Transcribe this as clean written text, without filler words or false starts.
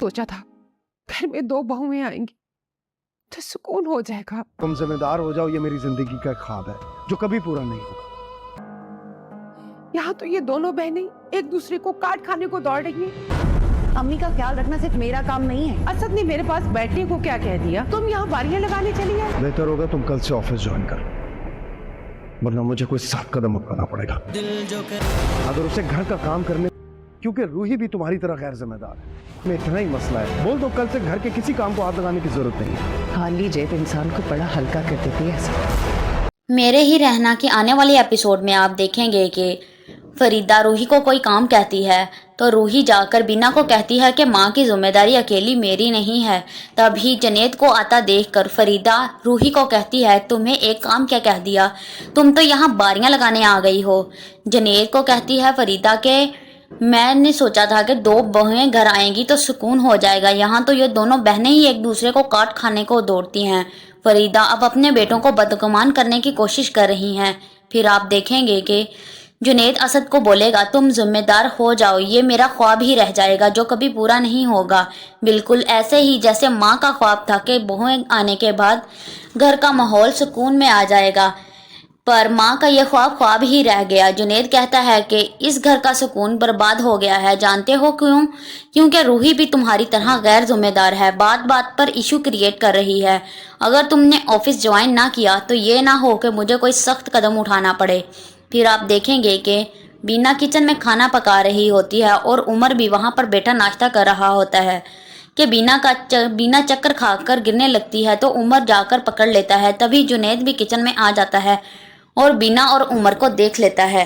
सोचा था घर में 2 बहुएं आएंगी तो सुकून हो जाएगा। तुम जिम्मेदार हो जाओ, ये मेरी जिंदगी का ख्वाब है जो कभी पूरा नहीं होगा। यहाँ तो ये दोनों बहनें एक दूसरे को काट खाने को दौड़ रही हैं। अम्मी का ख्याल रखना सिर्फ मेरा काम नहीं है। असद ने मेरे पास बैठने को क्या कह दिया? तुम यहाँ बारियां लगाने चली गए। बेहतर होगा तुम कल से ऑफिस ज्वाइन कर, वरना मुझे कोई 7 कदम उठाना पड़ेगा। अगर उसे घर का काम करने, क्योंकि रूही भी तुम्हारी तरह गैर जिम्मेदार है। मैं इतना ही मसला है, बोल दो कल से घर के किसी काम को हाथ लगाने की जरूरत नहीं है। खाली जेब इंसान को बड़ा हल्का कर देती है ऐसा। मेरे ही रहना के आने वाले एपिसोड में आप देखेंगे कि फरीदा रूही को कोई काम कहती है तो रूही जाकर बीना को कहती है कि माँ की जिम्मेदारी अकेली मेरी नहीं है। तभी जनेद को आता देखकर फरीदा रूही को कहती है तुम्हें एक काम क्या कह दिया, तुम तो यहाँ बारियां लगाने आ गई हो। जनेद को कहती है फरीदा के मैंने सोचा था कि 2 बहुएं घर आएंगी तो सुकून हो जाएगा, यहाँ तो ये दोनों बहनें ही एक दूसरे को काट खाने को दौड़ती हैं। फरीदा अब अपने बेटों को बदगुमान करने की कोशिश कर रही हैं। फिर आप देखेंगे कि जुनेद असद को बोलेगा तुम जिम्मेदार हो जाओ, ये मेरा ख्वाब ही रह जाएगा जो कभी पूरा नहीं होगा। बिल्कुल ऐसे ही जैसे माँ का ख्वाब था कि बहुएं आने के बाद घर का माहौल सुकून में आ जाएगा, पर माँ का यह ख्वाब ही रह गया। जुनेद कहता है कि इस घर का सुकून बर्बाद हो गया है, जानते हो क्यों? क्योंकि रूही भी तुम्हारी तरह गैर जिम्मेदार है, बात बात पर इशू क्रिएट कर रही है। अगर तुमने ऑफिस ज्वाइन ना किया तो ये ना हो कि मुझे कोई सख्त कदम उठाना पड़े। फिर आप देखेंगे कि बीना किचन में खाना पका रही होती है और उमर भी वहाँ पर बैठा नाश्ता कर रहा होता है कि बीना चक्कर खाकर गिरने लगती है तो उमर जाकर पकड़ लेता है। तभी जुनेद भी किचन में आ जाता है और बीना और उमर को देख लेता है।